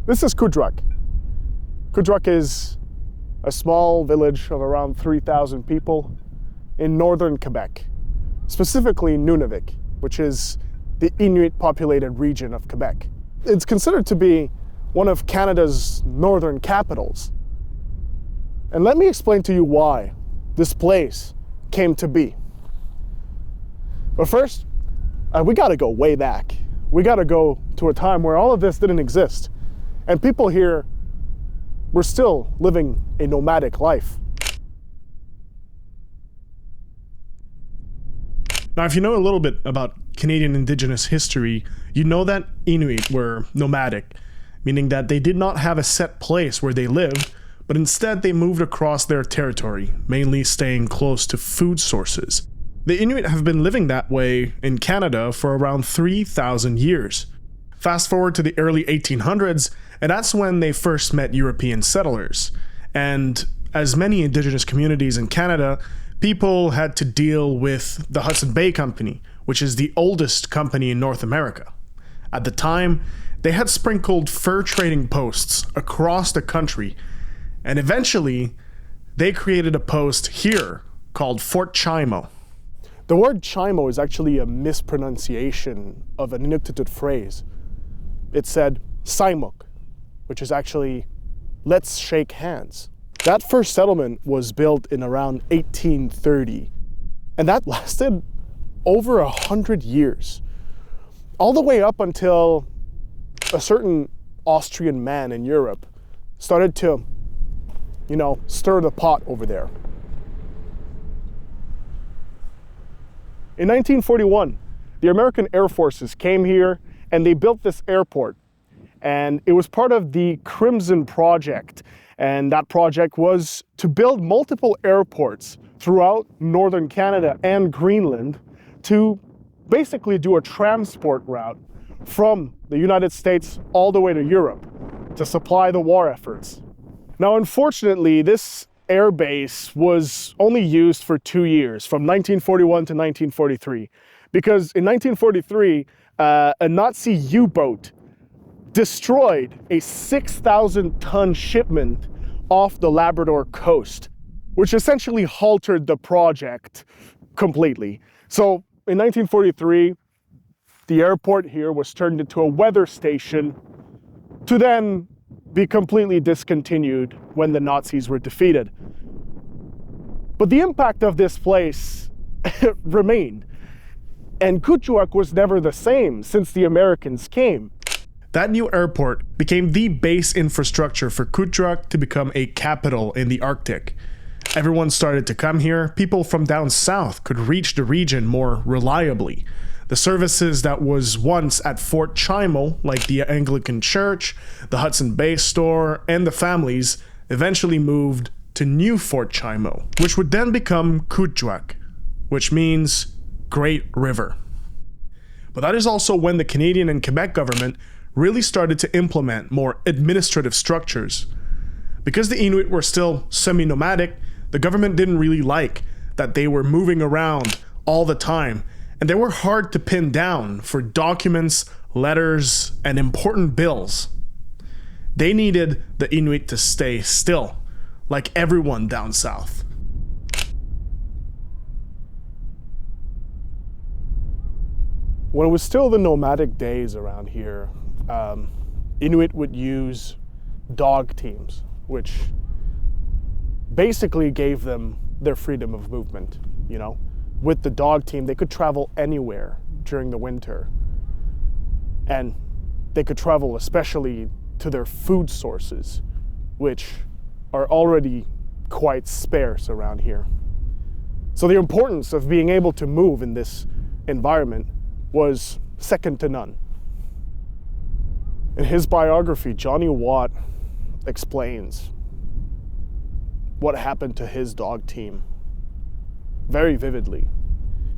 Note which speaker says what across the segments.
Speaker 1: This is Kuujjuaq. Kuujjuaq is a small village of around 3,000 people in northern Quebec, specifically Nunavik, which is the Inuit populated region of Quebec. It's considered to be one of Canada's northern capitals. And let me explain to you why this place came to be. But first, we gotta go way back. We gotta go to a time where all of this didn't exist. And people here were still living a nomadic life.
Speaker 2: Now, if you know a little bit about Canadian Indigenous history, you know that Inuit were nomadic, meaning that they did not have a set place where they lived, but instead they moved across their territory, mainly staying close to food sources. The Inuit have been living that way in Canada for around 3,000 years. Fast forward to the early 1800s, and that's when they first met European settlers. And as many Indigenous communities in Canada, people had to deal with the Hudson Bay Company, which is the oldest company in North America. At the time, they had sprinkled fur trading posts across the country, and eventually, they created a post here called Fort Chimo.
Speaker 1: The word Chimo is actually a mispronunciation of an Inuktitut phrase. It said Saimuk, which is actually let's shake hands. That first settlement was built in around 1830, and that lasted over 100 years, all the way up until a certain Austrian man in Europe started to, stir the pot over there. In 1941, the American Air Forces came here and they built this airport. And it was part of the Crimson Project. And that project was to build multiple airports throughout northern Canada and Greenland to basically do a transport route from the United States all the way to Europe to supply the war efforts. Now, unfortunately, this air base was only used for 2 years, from 1941 to 1943, because in 1943, a Nazi U-boat destroyed a 6,000-ton shipment off the Labrador coast, which essentially halted the project completely. So in 1943, the airport here was turned into a weather station to then be completely discontinued when the Nazis were defeated. But the impact of this place remained. And Kuujjuaq was never the same since the Americans came.
Speaker 2: That new airport became the base infrastructure for Kuujjuaq to become a capital in the Arctic. Everyone started to come here. People from down south could reach the region more reliably. The services that was once at Fort Chimo, like the Anglican Church, the Hudson Bay store, and the families, eventually moved to New Fort Chimo, which would then become Kuujjuaq, which means Great River. But that is also when the Canadian and Quebec government really started to implement more administrative structures. Because the Inuit were still semi-nomadic, the government didn't really like that they were moving around all the time, and they were hard to pin down for documents, letters, and important bills. They needed the Inuit to stay still, like everyone down south.
Speaker 1: When it was still the nomadic days around here, Inuit would use dog teams, which basically gave them their freedom of movement, With the dog team, they could travel anywhere during the winter. And they could travel especially to their food sources, which are already quite sparse around here. So the importance of being able to move in this environment was second to none. In his biography, Johnny Watt explains what happened to his dog team very vividly.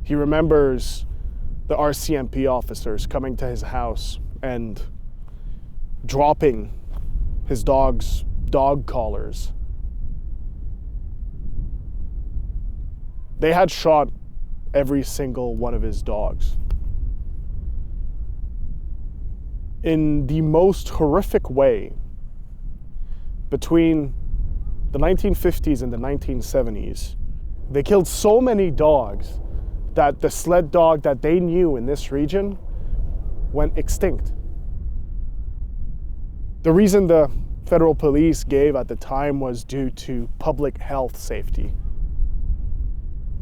Speaker 1: He remembers the RCMP officers coming to his house and dropping his dog's dog collars. They had shot every single one of his dogs. in the most horrific way between the 1950s and the 1970s. They killed so many dogs that the sled dog that they knew in this region went extinct. The reason the federal police gave at the time was due to public health safety.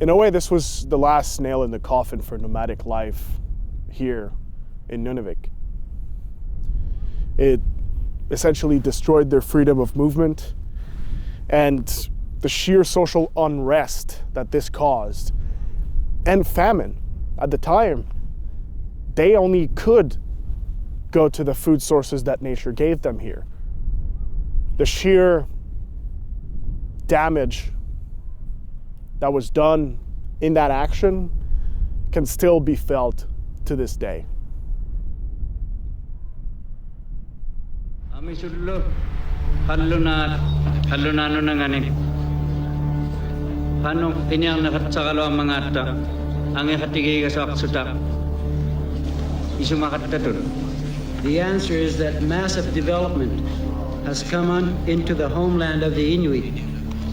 Speaker 1: In a way, this was the last nail in the coffin for nomadic life here in Nunavik. It essentially destroyed their freedom of movement, and the sheer social unrest that this caused, and famine. At the time, they only could go to the food sources that nature gave them here. The sheer damage that was done in that action can still be felt to this day.
Speaker 3: Ami sudlo hallo na ano na ngani. Hano pinyang nakatsakalo ang mga ata ang ikatigay ka sa aksuta. Isumakataton.
Speaker 4: The answer is that massive development has come into the homeland of the Inuit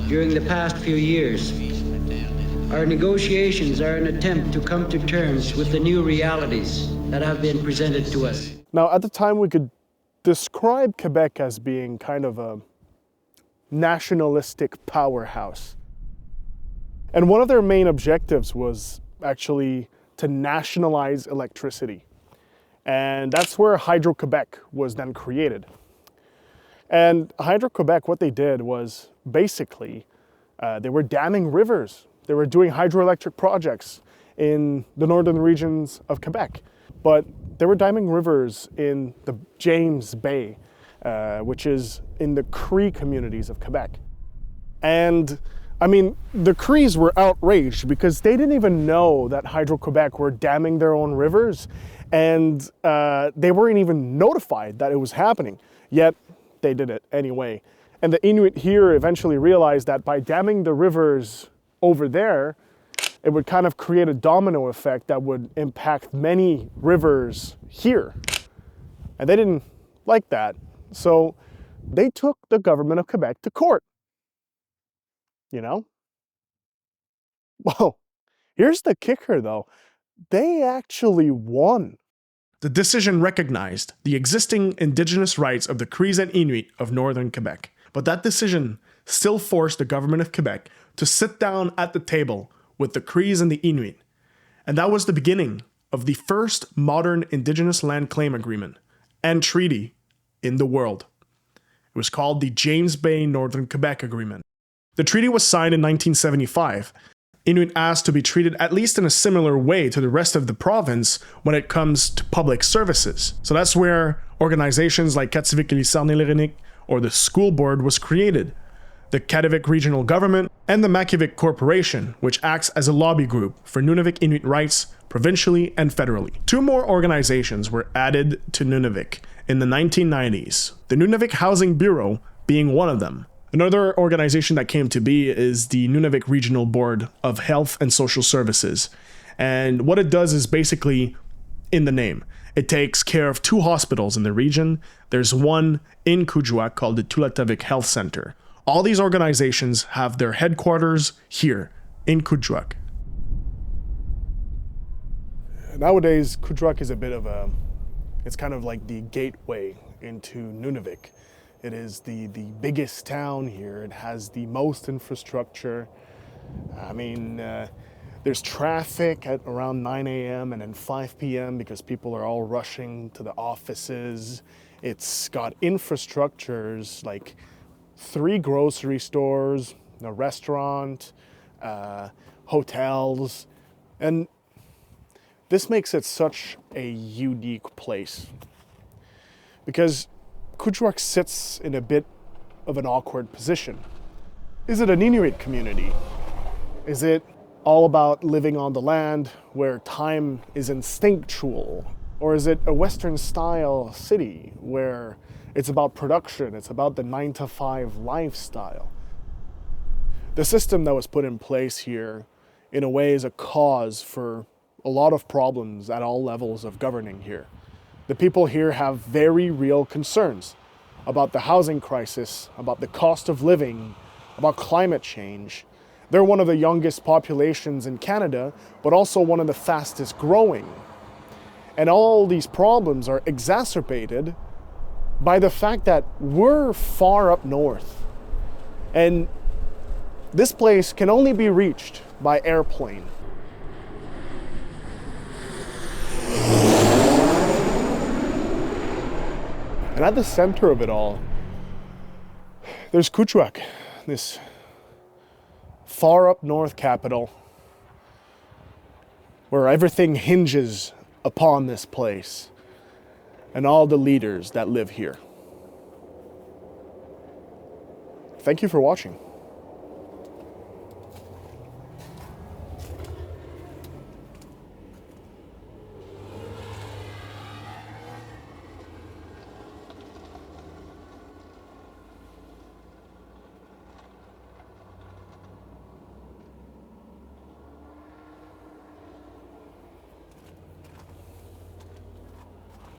Speaker 4: during the past few years. Our negotiations are an attempt to come to terms with the new realities that have been presented to us.
Speaker 1: Now, at the time, we could describe Quebec as being kind of a nationalistic powerhouse. And one of their main objectives was actually to nationalize electricity. And that's where Hydro-Quebec was then created. And Hydro-Quebec, what they did was basically, they were damming rivers. They were doing hydroelectric projects in the northern regions of Quebec. But they were damming rivers in the James Bay, which is in the Cree communities of Quebec. And I mean, the Crees were outraged because they didn't even know that Hydro-Quebec were damming their own rivers, and they weren't even notified that it was happening, yet they did it anyway. And the Inuit here eventually realized that by damming the rivers over there, it would kind of create a domino effect that would impact many rivers here. And they didn't like that, so they took the government of Quebec to court. You know? Well, here's the kicker though. They actually won.
Speaker 2: The decision recognized the existing indigenous rights of the Crees and Inuit of northern Quebec, but that decision still forced the government of Quebec to sit down at the table with the Crees and the Inuit, and that was the beginning of the first modern indigenous land claim agreement and treaty in the world. It was called the James Bay Northern Quebec Agreement. The treaty was signed in 1975. Inuit asked to be treated at least in a similar way to the rest of the province when it comes to public services. So that's where organizations like Cedric or the school board was created, the Nunavik regional government, and the Makivik Corporation, which acts as a lobby group for Nunavik Inuit rights provincially and federally. Two more organizations were added to Nunavik in the 1990s, the Nunavik Housing Bureau being one of them. Another organization that came to be is the Nunavik Regional Board of Health and Social Services. And what it does is basically in the name. It takes care of two hospitals in the region. There's one in Kuujjuaq called the Tulatavik Health Center. All these organizations have their headquarters here in Kuujjuaq.
Speaker 1: Nowadays, Kuujjuaq is a bit of a, it's kind of like the gateway into Nunavik. It is the biggest town here. It has the most infrastructure. I mean, there's traffic at around 9 a.m. and then 5 p.m. because people are all rushing to the offices. It's got infrastructures like 3 grocery stores, a restaurant, hotels, and this makes it such a unique place because Kuujjuaq sits in a bit of an awkward position. Is it an Inuit community? Is it all about living on the land where time is instinctual? Or is it a Western-style city where it's about production, it's about the 9-to-5 lifestyle? The system that was put in place here, in a way, is a cause for a lot of problems at all levels of governing here. The people here have very real concerns about the housing crisis, about the cost of living, about climate change. They're one of the youngest populations in Canada, but also one of the fastest growing. And all these problems are exacerbated by the fact that we're far up north. And this place can only be reached by airplane. And at the center of it all, there's Kuujjuaq, this far up north capital where everything hinges upon this place and all the leaders that live here. Thank you for watching.